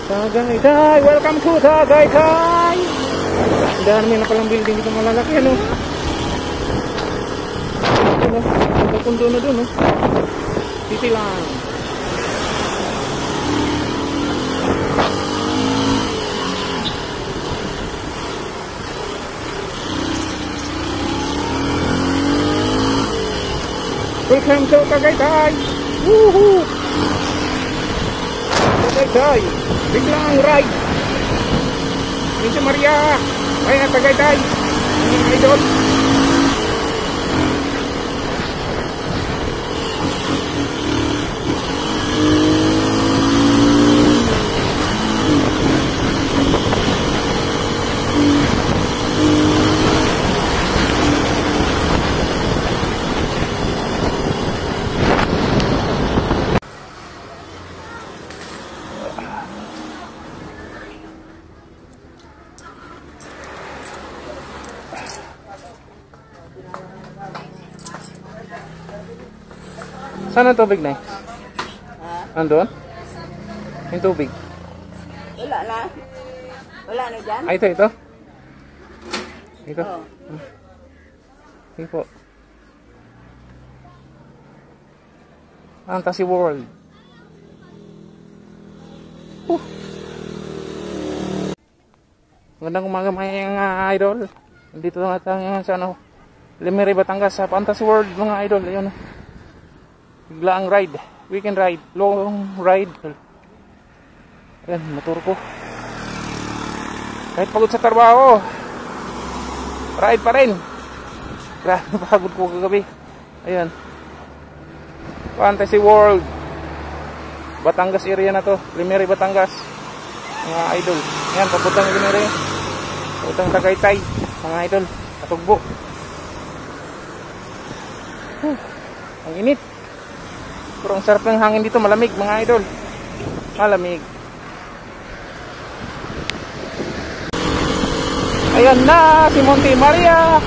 Tagaytay! Welcome to Tagaytay! Ang dami na palang building dito malalaki, ano? Ano? Ang pundo na dun, no? City lang. Welcome to Tagaytay! Woohoo! Tagaytay! Biglang ride! Minsan Maria! Ay na Tagaytay! Mga idol! Saan ang tubig na? Andun? Yung tubig? Wala na. Wala na dyan? Ay, ito. Ito. Oo. Sige po. Fantasy World. Magandang umaga mga idol. Nandito na tayo sa Lemery, Batangas sa Fantasy World mga idol. Ayun. Biglaang ride, weekend ride, long ride. Ayan, motor ko. Kahit pagod sa trabaho, ride pa rin. Grabe, pagod ko kagabi. Ayan, Fantasy World, Batangas area na to, Lemery, Batangas mga idol. Ayan, papuntang Lemery, papuntang Tagaytay mga idol, Katugbo. Ang init. Pero ang sarap ng hangin dito, malamig mga idol. Malamig. Ayan na si Monte Maria.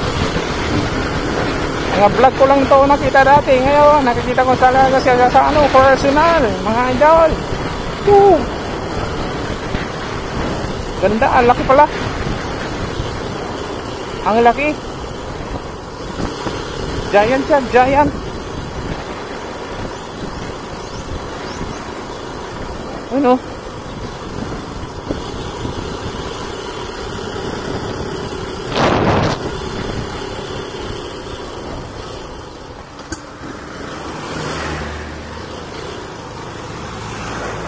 Mga vlog ko lang to nakita dati. Ngayon nakikita ko talaga siya sa personal mga idol. Ganda, ang laki pala. Ang laki. Giant siya, giant. Ano?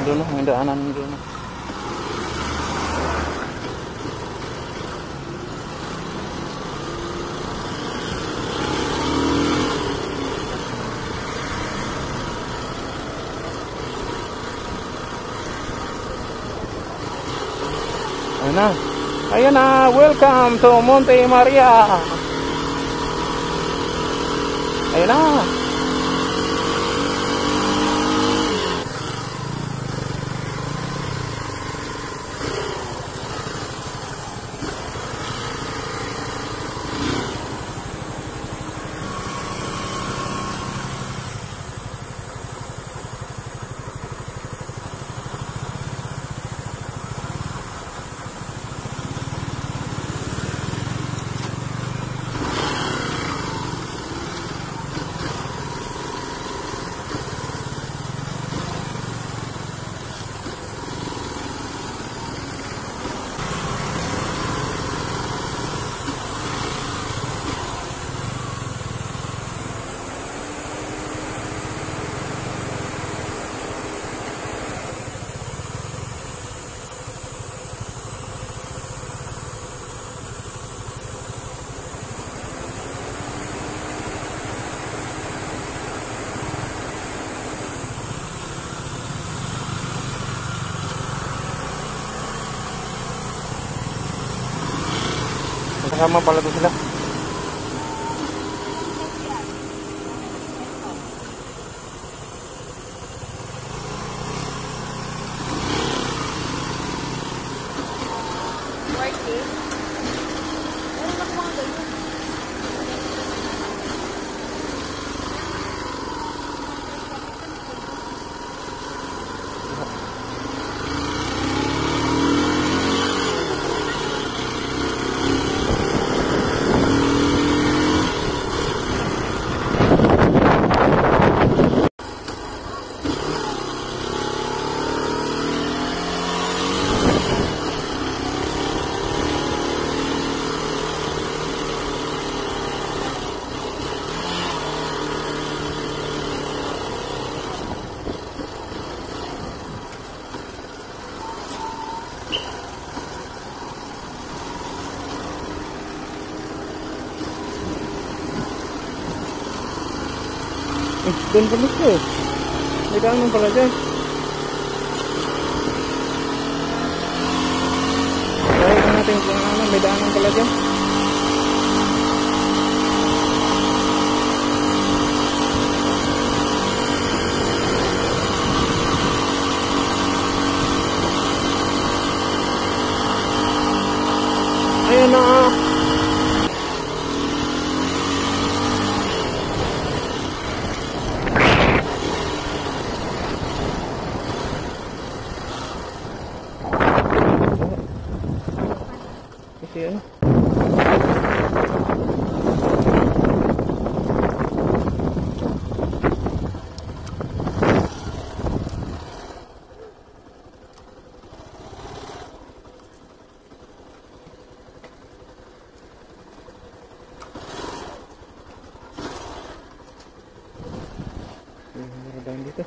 Doon may daanan doon. Ayan na, welcome to Monte Maria. Ayan na. Kasama pala doon sila. Doon pala siya. May daanan pala dyan. Dahil na natin kung ano, may daanan pala dyan. Ayan na. Kasi ano. Meron dito.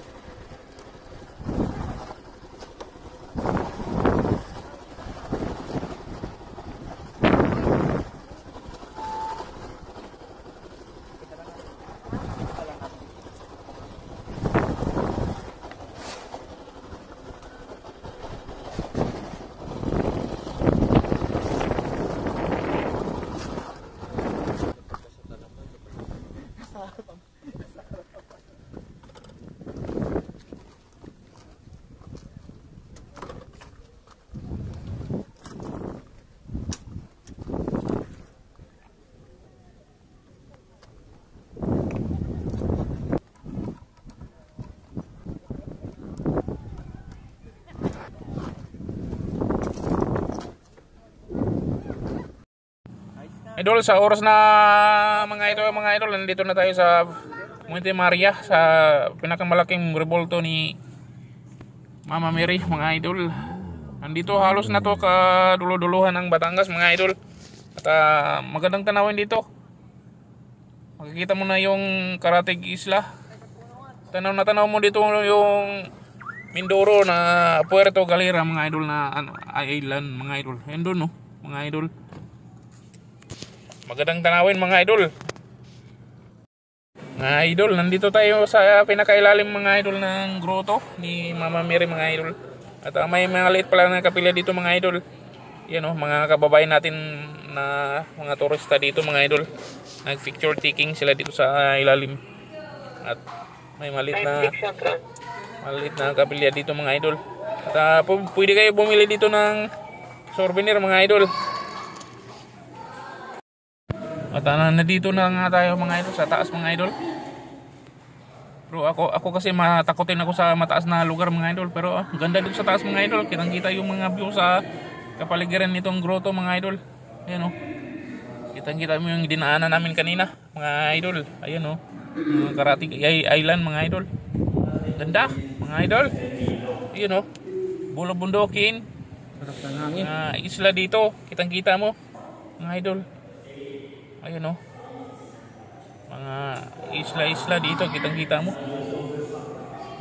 Idol, sa oras na mga idol, nandito na tayo sa Monte Maria, sa pinakamalaking rebolto ni Mama Mary, mga idol. Nandito halos na to kadulo-duluhan ng Batangas, mga idol. At magandang tanawin dito. Makikita mo na yung Karatig Isla. Tanaw na tanaw mo dito yung Mindoro na Puerto Galera, mga idol, na island, mga idol. Yan doon, no, mga idol. Magandang tanawin, mga idol. Mga idol, nandito tayo sa pinakailalim, mga idol, ng grotto ni Mama Mary, mga idol. At may maliit pala na kapilya dito, mga idol. Yan, mga kababayan natin na mga turista dito, mga idol. Nag-picture taking sila dito sa ilalim. At may maliit na kapilya dito, mga idol. At pwede kayo bumili dito ng souvenir, mga idol. At nandito na nga tayo, mga idol, sa taas, mga idol. Pero ako kasi matakotin ako sa mataas na lugar, mga idol. Pero ganda dito sa taas, mga idol. Kitang-kita yung mga view sa kapaligiran nitong grotto, mga idol. Ayan, kitang-kita mo yung dinaanan namin kanina, mga idol. Ayan, Karatig Island, mga idol. Ganda, mga idol. Ayan, bulubundukin. Sarap ng hangin. Isla dito, kitang-kita mo, mga idol. Ayun, mga isla-isla dito, kitang-kita mo,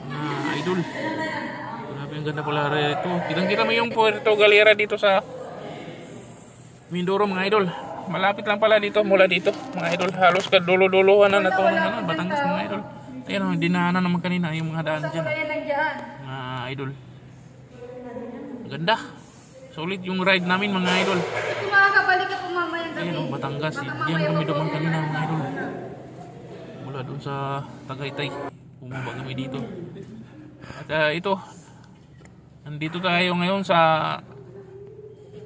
mga idol. Grabe, ang ganda pala rito. Kitang-kita mo yung Puerto Galera dito sa Mindoro, mga idol. Malapit lang pala dito, mula dito, mga idol. Halos kadulo-duluhan na ito ng Batangas, mga idol. Ayun, dinaanan naman kanina yung mga daan dyan, mga idol. Ganda, solid yung ride namin, mga idol. Makakabalik ako mamaya gabi. Ayun, Batangas. Diyan kami dumaan kanina, mga idol. Mula doon sa Tagaytay. Bumaba kami dito. At ito. Nandito tayo ngayon sa...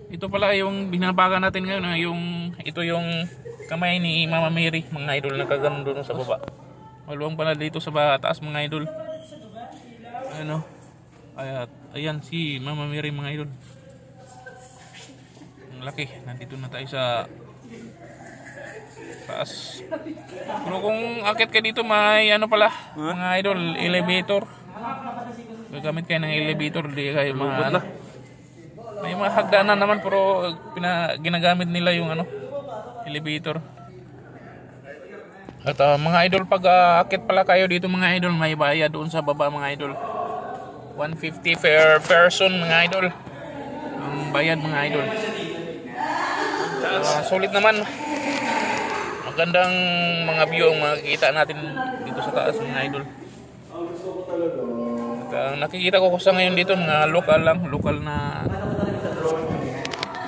Ito pala yung binabaga natin ngayon. Ito yung kamay ni Mama Mary, mga idol. Nakagano doon sa baba. Maluwang pala dito sa taas, mga idol. Ayan si Mama Mary, mga idol. Laki, nandito na tayo sa taas. Pero kung akit ka dito, may pala, mga idol, elevator. Gagamit kayo ng elevator, di kayo may mga hagdanan naman, pero ginagamit nila yung elevator. At mga idol, pag akit pala kayo dito, mga idol, may bayad doon sa baba, mga idol. 150 per person, mga idol. Ang bayad, mga idol. Sulit naman. Magandang mga view ang makikita natin dito dito sa taas mga idol. At, nakikita ko sa ngayon dito mga lokal na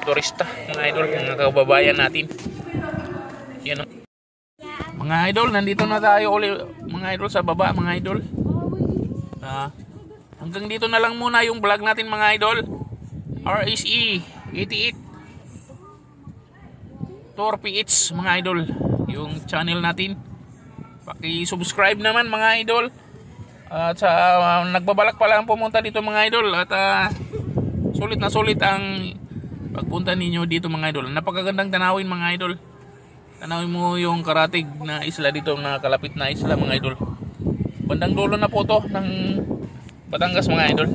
turista mga idol, mga kababayan natin. Yan o. Mga idol, nandito na tayo ulit mga idol sa baba mga idol. Hanggang dito na lang muna yung vlog natin mga idol. RSE 88 Tour PH mga idol, yung channel natin. Paki-subscribe naman mga idol. At sa nagbabalak pa lang pumunta dito mga idol, at sulit na sulit ang pagpunta ninyo dito mga idol. Napakagandang tanawin mga idol. Tanawin mo yung karatig na isla dito, na kalapit na isla mga idol. Bandang dulo na po to ng Batangas mga idol.